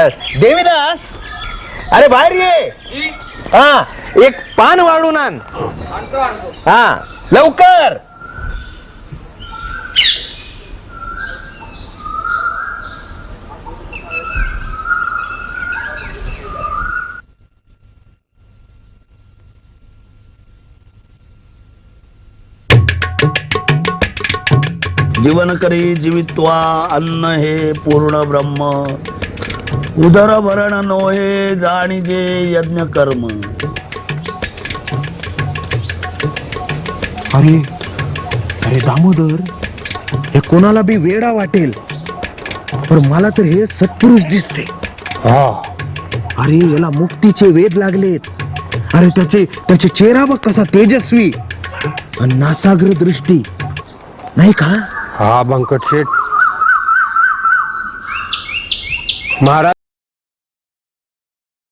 देवीदास, अरे बाहेर ये. हा, एक पान वाढून आण. हा, लवकर. जीवन करी जीवित्वा अन्न हे पूर्ण ब्रह्म उदर भरण नोहे जाणीजे यज्ञ कर्म. अरे अरे दामोदर, हे कोणाला बी वेडा वाटेल, पण मला तर हे सत्पुरुष दिसते. अरे याला मुक्तीचे वेध लागलेत. अरे त्याचे चेहरा बघ कसा तेजस्वी आणि नासाग्र दृष्टी, नाही का? हा बंकट शेठ महाराज.